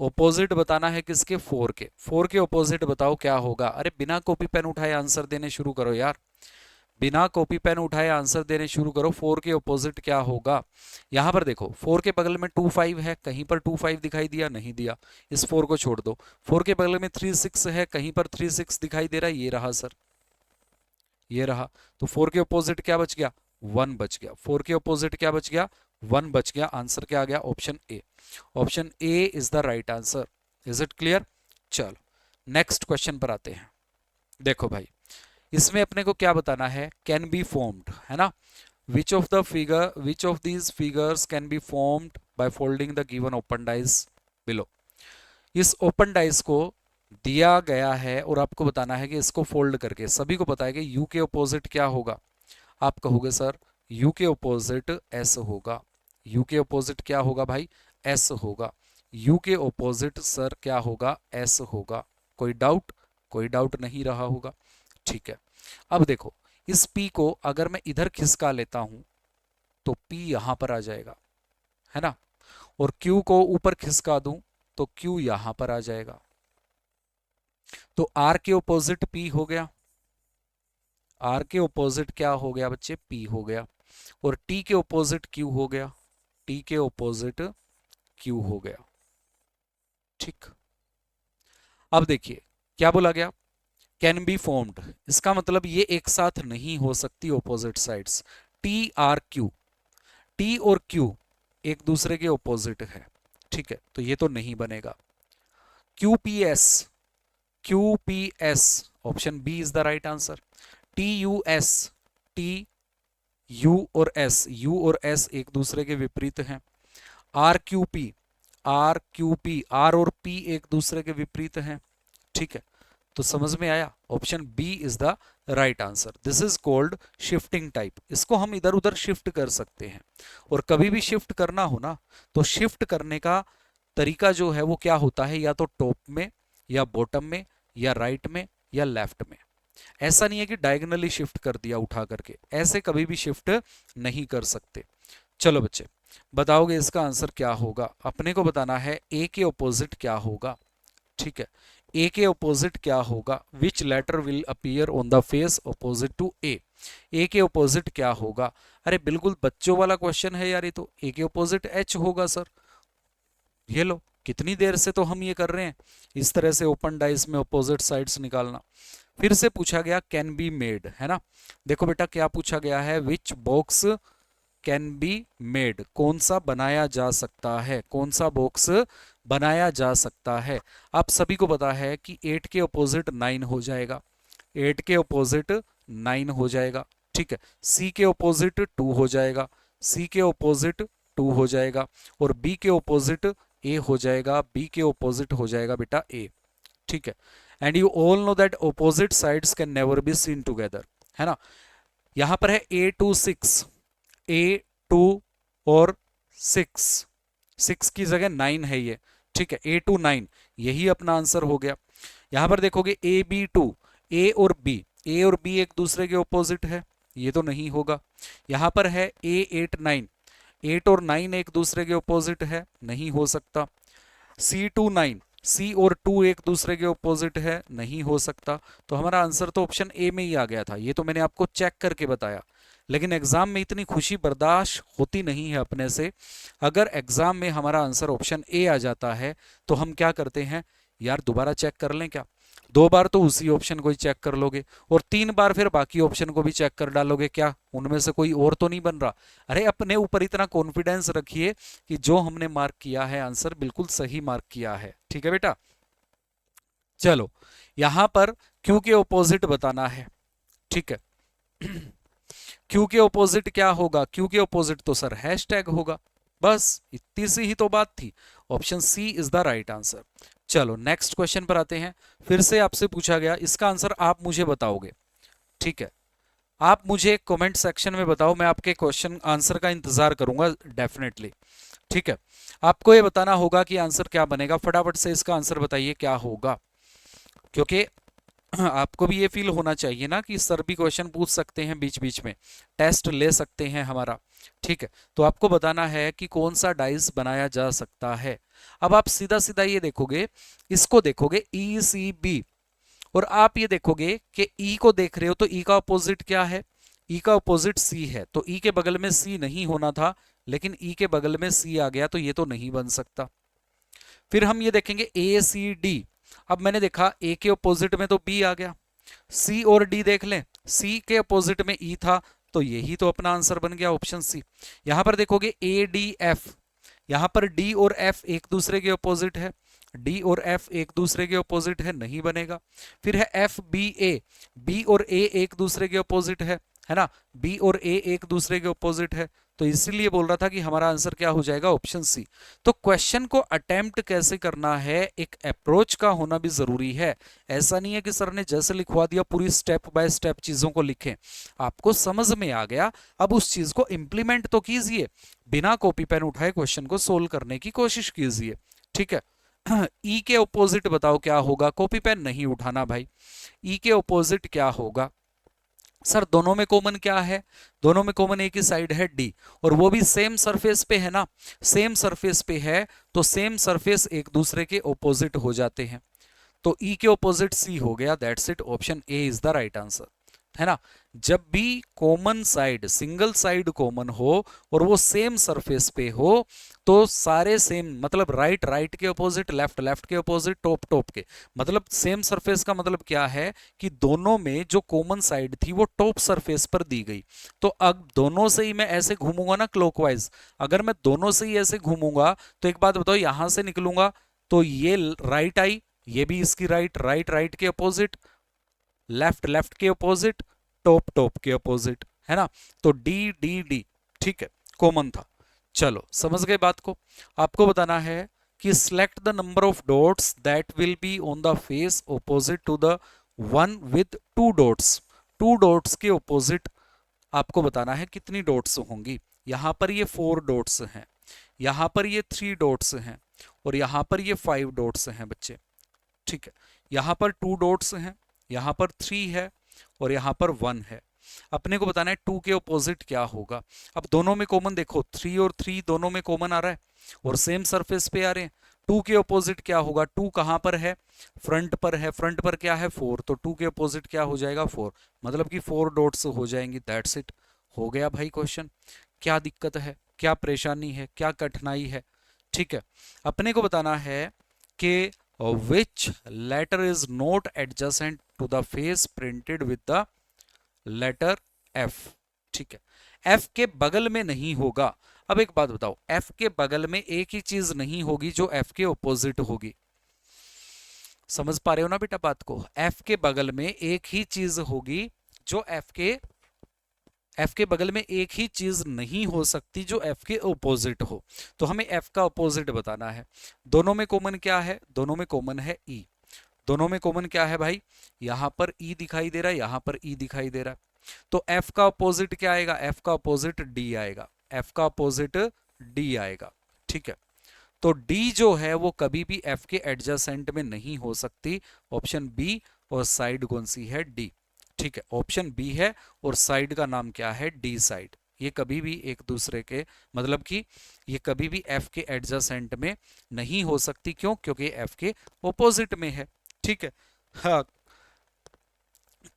ऑपोजिट बताना है किसके, 4 के ऑपोजिट बताओ क्या होगा, अरे बिना कॉपी पेन उठाए आंसर देने शुरू करो यार, बिना कॉपी पेन उठाए आंसर देने शुरू करो, 4 के ऑपोजिट क्या होगा। यहां पर देखो 4 के बगल में 2 5 है, कहीं पर 2 5 दिखाई दिया, नहीं दिया, इस 4 को छोड़ दो, 4 के बगल में 3 6 है, कहीं पर 3 6 दिखाई दे रहा है, ये रहा सर, ये रहा, तो 4 के ऑपोजिट क्या बच गया, 1 बच गया, 4 के ऑपोजिट क्या बच गया, 1 बच गया, आंसर क्या आ गया, option A, option A is the right answer. Is it clear, चलो नेक्स्ट क्वेश्चन पर आते हैं। देखो भाई इसमें अपने को क्या बताना है, कैन बी फॉर्म्ड, है ना, which of these figures can be formed by folding the given open dice below, इस ओपन डाइस को दिया गया है और आपको बताना है कि इसको फोल्ड करके, सभी को पता है कि यू के ऑपोजिट क्या होगा, आप कहोगे सर यू के ऑपोजिट एस होगा, यू के ऑपोजिट क्या होगा भाई, एस होगा, यू के ऑपोजिट सर क्या होगा, एस होगा, कोई डाउट, कोई डाउट नहीं रहा होगा, ठीक है। अब देखो इस P को अगर मैं इधर खिसका लेता हूं तो P यहां पर आ जाएगा, है ना, और Q को ऊपर खिसका दूं तो Q यहां पर आ जाएगा, तो R के ऑपोजिट P हो गया, R के ऑपोजिट क्या हो गया बच्चे, P हो गया, और T के ऑपोजिट Q हो गया, T के ऑपोजिट Q हो गया, ठीक। अब देखिए क्या बोला गया, कैन बी फॉर्म्ड, इसका मतलब ये एक साथ नहीं हो सकती opposite sides, T R Q, T और क्यू एक दूसरे के ऑपोजिट है, ठीक है, तो ये तो नहीं बनेगा। QPS, QPS option B is the right answer. TUS, T U और एस, यू और एस एक दूसरे के विपरीत हैं। आरक्यूपी, आरक्यूपी, आर और पी एक दूसरे के विपरीत हैं, ठीक है, तो समझ में आया, option B is the right answer. This is called shifting type. इसको हम इधर उधर शिफ्ट कर सकते हैं, और कभी भी शिफ्ट करना हो ना, तो शिफ्ट करने का तरीका जो है वो क्या होता है, या तो टॉप में या बॉटम में या राइट में या लेफ्ट में। ऐसा नहीं है कि डायगोनली शिफ्ट कर दिया उठा करके, ऐसे कभी भी शिफ्ट नहीं कर सकते। चलो बच्चे, बताओगे इसका आंसर क्या होगा? अपने को बताना है ए के ऑपोजिट क्या होगा, ठीक है, ए के ऑपोजिट क्या होगा, which letter will appear on the face opposite to A. A के ऑपोजिट क्या होगा? अरे बिल्कुल बच्चों वाला क्वेश्चन है यार, ये तो ए के ऑपोजिट एच होगा सर। ये लो, कितनी देर से तो हम ये कर रहे हैं, इस तरह से ओपन डाइस में ऑपोजिट साइड्स निकालना। फिर से पूछा गया कैन बी मेड, है ना। देखो बेटा क्या पूछा गया है, which box can be made, कौन सा बनाया जा सकता है, कौन सा बॉक्स बनाया जा सकता है। आप सभी को पता है कि 8 के ऑपोजिट 9 हो जाएगा, 8 के ऑपोजिट 9 हो जाएगा, ठीक है, सी के ऑपोजिट 2 हो जाएगा, सी के ऑपोजिट 2 हो जाएगा, और बी के ऑपोजिट ए हो जाएगा, बी के ऑपोजिट हो जाएगा बेटा ए, ठीक है। And you all know that opposite sides can never be seen together, है ना। यहां पर है ए टू 6, ए 2 और 6, 6 की जगह 9 है ये, ठीक है, ए टू 9, यही अपना आंसर हो गया। यहां पर देखोगे ए बी 2, ए और बी, ए और बी एक दूसरे के ऑपोजिट है, ये तो नहीं होगा। यहां पर है ए 8 9, 8 और 9 एक दूसरे के ऑपोजिट है, नहीं हो सकता। सी टू 9, सी और 2 एक दूसरे के ऑपोजिट है, नहीं हो सकता। तो हमारा आंसर तो ऑप्शन ए में ही आ गया था, ये तो मैंने आपको चेक करके बताया। लेकिन एग्जाम में इतनी खुशी बर्दाश्त होती नहीं है अपने से। अगर एग्जाम में हमारा आंसर ऑप्शन ए आ जाता है तो हम क्या करते हैं, यार दोबारा चेक कर लें क्या। 2 बार तो उसी ऑप्शन को ही चेक कर लोगे, और 3 बार फिर बाकी ऑप्शन को भी चेक कर डालोगे, क्या उनमें से कोई और तो नहीं बन रहा। अरे अपने ऊपर इतना कॉन्फिडेंस रखिए कि जो हमने मार्क किया है आंसर बिल्कुल सही मार्क किया है, ठीक है बेटा। चलो यहां पर क्यू के ऑपोजिट बताना है, ठीक है। क्यू के ऑपोजिट क्या होगा, क्यू के ऑपोजिट तो सर हैशटैग होगा, बस इतनी सी ही तो बात थी। Option C is the right answer. चलो नेक्स्ट क्वेश्चन पर आते हैं। फिर से आपसे पूछा गया, इसका आंसर आप मुझे बताओगे, ठीक है, आप मुझे कमेंट सेक्शन में बताओ, मैं आपके क्वेश्चन आंसर का इंतजार करूंगा डेफिनेटली, ठीक है। आपको ये बताना होगा कि आंसर क्या बनेगा, फटाफट से इसका आंसर बताइए क्या होगा, क्योंकि आपको भी ये फील होना चाहिए ना कि सर भी क्वेश्चन पूछ सकते हैं, बीच बीच में टेस्ट ले सकते हैं हमारा, ठीक है। तो आपको बताना है कि कौन सा डाइस बनाया जा सकता है। अब आप सीधा सीधा ये देखोगे, इसको देखोगे ई सी बी, और आप ये देखोगे कि ई को देख रहे हो तो ई का अपोजिट क्या है, ई का अपोजिट सी है, तो ई के बगल में सी नहीं होना था, लेकिन ई के बगल में सी आ गया, तो ये तो नहीं बन सकता। फिर हम ये देखेंगे ए सी डी, अब मैंने देखा ए के अपोजिट में तो बी आ गया, सी और डी देख लें, सी के अपोजिट में ई था, तो यही तो अपना आंसर बन गया ऑप्शन सी। यहां पर देखोगे ए डी एफ, यहां पर डी और एफ एक दूसरे के अपोजिट है, डी और एफ एक दूसरे के अपोजिट है, नहीं बनेगा। फिर है एफ बी ए, बी और ए एक दूसरे के अपोजिट है ना, बी और ए एक दूसरे के अपोजिट है, तो इसीलिए बोल रहा था कि हमारा आंसर क्या हो जाएगा, ऑप्शन सी। तो क्वेश्चन को अटेम्प्ट कैसे करना है, एक अप्रोच का होना भी जरूरी है। ऐसा नहीं है कि सर ने जैसे लिखवा दिया पूरी स्टेप बाय स्टेप चीजों को लिखें, आपको समझ में आ गया, अब उस चीज को इंप्लीमेंट तो कीजिए, बिना कॉपी पेन उठाए क्वेश्चन को सोल्व करने की कोशिश कीजिए, ठीक है। ई के ऑपोजिट बताओ क्या होगा, कॉपी पेन नहीं उठाना भाई। ई के ऑपोजिट क्या होगा, सर दोनों में कॉमन क्या है, दोनों में कॉमन एक ही साइड है डी, और वो भी सेम सरफेस पे है ना, सेम सरफेस पे है, तो सेम सरफेस एक दूसरे के ऑपोजिट हो जाते हैं, तो ई के ऑपोजिट सी हो गया, that's it, option A is the right answer, है ना। जब भी common side, single side common हो और वो सेम सरफेस पे हो, तो सारे सेम, मतलब राइट राइट के अपोजिट, लेफ्ट लेफ्ट के अपोजिट, टॉप टॉप के, मतलब सेम सरफेस का मतलब क्या है कि दोनों में जो कॉमन साइड थी वो टॉप सरफेस पर दी गई। तो अब दोनों से ही मैं ऐसे घूमूंगा ना क्लॉकवाइज, अगर मैं दोनों से ही ऐसे घूमूंगा तो एक बात बताओ, यहां से निकलूंगा तो ये राइट आई, ये भी इसकी राइट, राइट राइट के अपोजिट, लेफ्ट लेफ्ट के अपोजिट, टॉप टॉप के अपोजिट, है ना। तो डी डी डी, ठीक है, कॉमन था। चलो समझ गए बात को। आपको बताना है कि select the number of dots that will be on the face opposite to the one with two dots. Two dots के ऑपोजिट आपको बताना है कितनी डॉट्स होंगी। यहां पर ये 4 डॉट्स हैं, यहां पर ये 3 डॉट्स हैं, और यहां पर ये 5 डॉट्स हैं बच्चे, ठीक है। यहां पर 2 डॉट्स हैं, यहां पर 3 है, और यहां पर 1 है। अपने को बताना है 2 के ऑपोजिट क्या होगा। अब दोनों में कॉमन देखो, 3 और 3 दोनों में कॉमन आ रहा है और सेम सरफेस पे आ रहे हैं। 2 के ऑपोजिट क्या होगा, 2 कहां पर है, फ्रंट पर है, फ्रंट पर क्या है 4, तो 2 के ऑपोजिट क्या हो जाएगा 4, मतलब कि 4 डॉट्स हो जाएंगी। दैट्स इट, हो गया भाई क्वेश्चन। क्या दिक्कत है, क्या परेशानी है, क्या कठिनाई है, ठीक है। अपने को बताना है कि which letter is not adjacent to the face printed with the letter F, ठीक है। F के बगल में नहीं होगा। अब एक बात बताओ, F के बगल में एक ही चीज नहीं होगी जो F के ऑपोजिट होगी। समझ पा रहे हो ना बेटा बात को, F के बगल में एक ही चीज होगी जो F के बगल में एक ही चीज नहीं हो सकती जो F के ऑपोजिट हो। तो हमें F का ऑपोजिट बताना है। दोनों में कॉमन क्या है, दोनों में कॉमन है E। दोनों में कॉमन क्या है भाई, यहां पर E दिखाई दे रहा है, यहां पर E दिखाई दे रहा है। तो F का ऑपोजिट क्या आएगा, F का ऑपोजिट D आएगा, F का ऑपोजिट D आएगा, ठीक है। तो D जो है वो कभी भी F के एडजेसेंट में नहीं हो सकती, ऑप्शन बी। और साइड कौन सी है, D, ठीक है, ऑप्शन बी है। और साइड का नाम क्या है, D साइड। ये कभी भी एक दूसरे के, मतलब कि ये कभी भी F के एडजेसेंट में नहीं हो सकती, क्यों, क्योंकि F के ऑपोजिट में है, ठीक है। हाँ,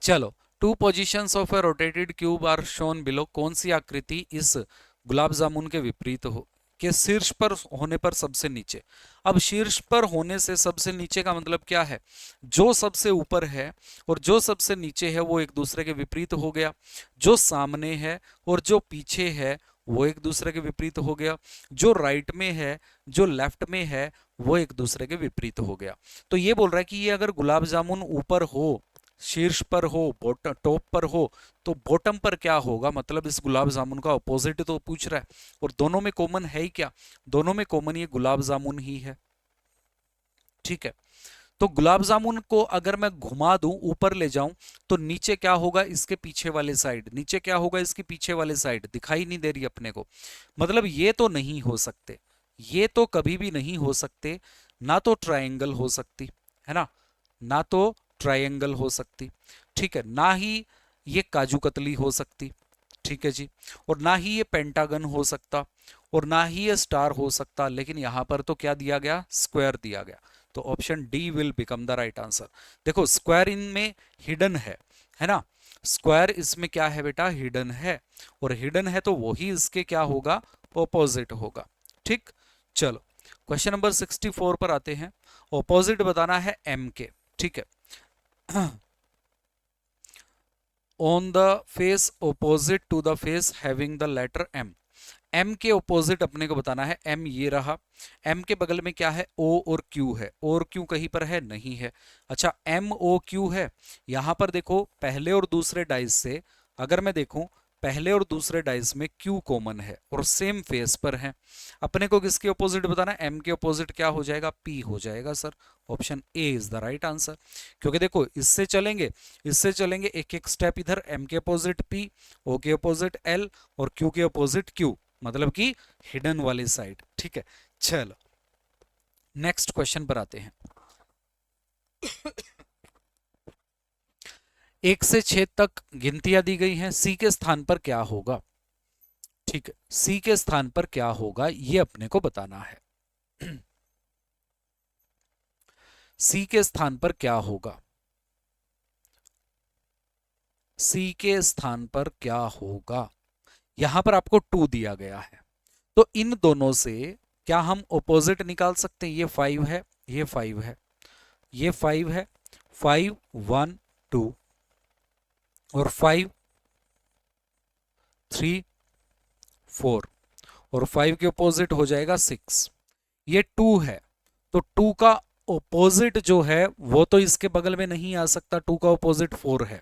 चलो, 2 positions of a rotated cube are shown below. कौन सी आकृति इस गुलाब जामुन के विपरीत हो, के शीर्ष पर होने पर सबसे नीचे। अब शीर्ष पर होने से सबसे नीचे का मतलब क्या है, जो सबसे ऊपर है और जो सबसे नीचे है वो एक दूसरे के विपरीत हो गया। जो सामने है और जो पीछे है वो एक दूसरे के विपरीत हो गया। जो राइट में है, जो लेफ्ट में है, वो एक दूसरे के विपरीत हो गया। तो ये बोल रहा है कि ये अगर गुलाब जामुन ऊपर हो, शीर्ष पर हो, बॉटम टॉप पर हो, तो बॉटम पर क्या होगा, मतलब इस गुलाब जामुन का अपोजिट तो पूछ रहा है। और दोनों में कॉमन है ही क्या, दोनों में कॉमन ये गुलाब जामुन ही है, ठीक है। तो गुलाब जामुन को अगर मैं घुमा दूं, ऊपर ले जाऊं, तो नीचे क्या होगा, इसके पीछे वाले साइड, नीचे क्या होगा, इसके पीछे वाले साइड, दिखाई नहीं दे रही अपने को। मतलब ये तो नहीं हो सकते, ये तो कभी भी नहीं हो सकते। ना तो ट्रायंगल हो सकती है ना, ना तो ट्रायंगल हो सकती, ठीक है, ना ही ये काजू कतली हो सकती, ठीक है जी, और ना ही ये पेंटागन हो सकता, और ना ही ये स्टार हो सकता। लेकिन यहां पर तो क्या दिया गया, स्क्वायर दिया गया। तो option D will become the right answer. देखो स्क्वायर इनमें हिडन है ना, स्क्वायर इसमें क्या है बेटा, हिडन है, और हिडन है तो वही इसके क्या होगा, ऑपोजिट होगा, ठीक। चलो क्वेश्चन नंबर 64 पर आते हैं। ऑपोजिट बताना है एम के, ठीक है। On the face opposite to the face having the letter M. M के ऑपोजिट अपने को बताना है, एम ये रहा, एम के बगल में क्या है, ओ और क्यू है, ओ और क्यू कहीं पर है, नहीं है। अच्छा एम ओ क्यू है, यहां पर देखो पहले और दूसरे डाइस से अगर मैं देखूं, पहले और दूसरे डाइस में क्यू कॉमन है और सेम फेस पर है। अपने को किसके ऑपोजिट बताना है, एम के ऑपोजिट क्या हो जाएगा, पी हो जाएगा sir. Option A is the right answer. क्योंकि देखो इससे चलेंगे, इससे चलेंगे एक एक स्टेप इधर, एम के ऑपोजिट पी, ओ के ऑपोजिट एल, और क्यू के ऑपोजिट क्यू, मतलब कि हिडन वाली साइड, ठीक है। चलो नेक्स्ट क्वेश्चन पर आते हैं। 1 से 6 तक गिनतियां दी गई हैं, सी के स्थान पर क्या होगा, ठीक है, सी के स्थान पर क्या होगा ये अपने को बताना है। सी के स्थान पर क्या होगा, सी के स्थान पर क्या होगा। यहां पर आपको 2 दिया गया है, तो इन दोनों से क्या हम ऑपोजिट निकाल सकते हैं। ये 5 है, ये 5 है, ये 5 है, 5 1 2 और 5 3 4 और 5 के ऑपोजिट हो जाएगा 6। ये 2 है, तो 2 का ऑपोजिट जो है वो तो इसके बगल में नहीं आ सकता। 2 का ऑपोजिट 4 है,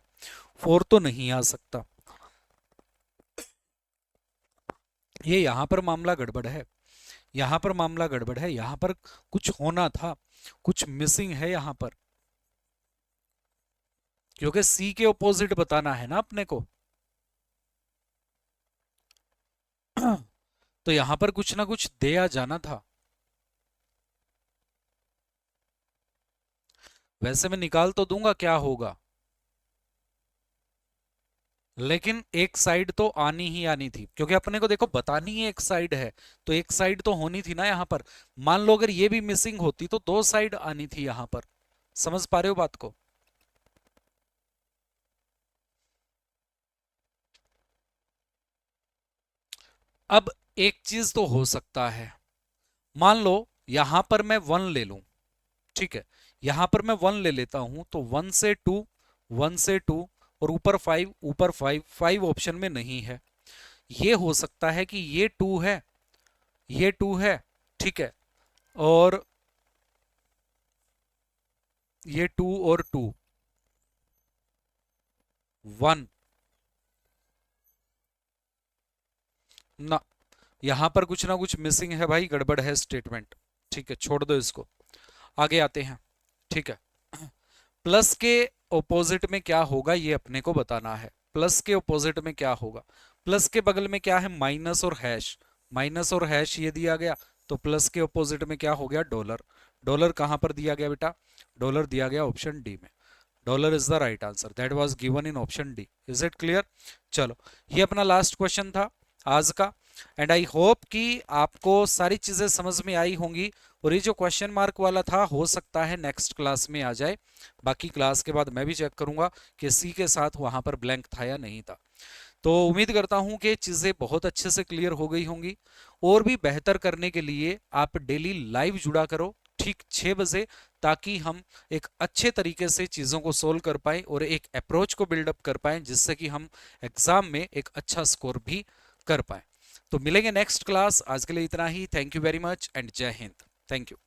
4 तो नहीं आ सकता। ये यहां पर मामला गड़बड़ है, यहां पर मामला गड़बड़ है, यहां पर कुछ होना था, कुछ मिसिंग है यहां पर, क्योंकि सी के ऑपोजिट बताना है ना अपने को। तो यहां पर कुछ ना कुछ दिया जाना था। वैसे मैं निकाल तो दूंगा क्या होगा, लेकिन एक साइड तो आनी ही आनी थी, क्योंकि अपने को देखो बतानी ही एक साइड है, तो एक साइड तो होनी थी ना यहां पर। मान लो अगर ये भी मिसिंग होती तो 2 साइड आनी थी यहां पर। समझ पा रहे हो बात को। अब एक चीज तो हो सकता है, मान लो यहां पर मैं 1 ले लूं, ठीक है, यहां पर मैं 1 ले लेता हूं, तो 1 से 2, 1 से 2 और ऊपर 5, ऊपर 5, 5 ऑप्शन में नहीं है। ये हो सकता है कि ये 2 है, ये 2 है, ठीक है, और ये 2 और 2 1 ना, यहां पर कुछ ना कुछ मिसिंग है भाई, गड़बड़ है स्टेटमेंट। ठीक है, छोड़ दो इसको, आगे आते हैं। ठीक है, प्लस के ऑपोजिट में क्या होगा ये अपने को बताना है। प्लस के ऑपोजिट में क्या होगा, प्लस के बगल में क्या है, माइनस और हैश। माइनस और हैश ये दिया गया, तो प्लस के ऑपोजिट में क्या हो गया, डॉलर। डॉलर कहां पर दिया गया बेटा, डॉलर दिया गया ऑप्शन डी में। Dollar is the right answer, that was given in option D. Is it clear. चलो, ये अपना लास्ट क्वेश्चन था आज का, एंड आई होप कि आपको सारी चीजें समझ में आई होंगी। और ये जो क्वेश्चन मार्क वाला था हो सकता है नेक्स्ट क्लास में आ जाए, बाकी क्लास के बाद मैं भी चेक करूंगा कि सी के साथ वहां पर ब्लैंक था या नहीं था। तो उम्मीद करता हूं कि चीजें बहुत अच्छे से क्लियर हो गई होंगी। और भी बेहतर करने के लिए आप डेली लाइव जुड़ा करो ठीक 6 बजे, ताकि हम एक अच्छे तरीके से चीजों को सोल्व कर पाए और एक अप्रोच को बिल्डअप कर पाए, जिससे कि हम एग्जाम में एक अच्छा स्कोर भी कर पाए। तो मिलेंगे नेक्स्ट क्लास, आज के लिए इतना ही। Thank you very much and जय हिंद। Thank you.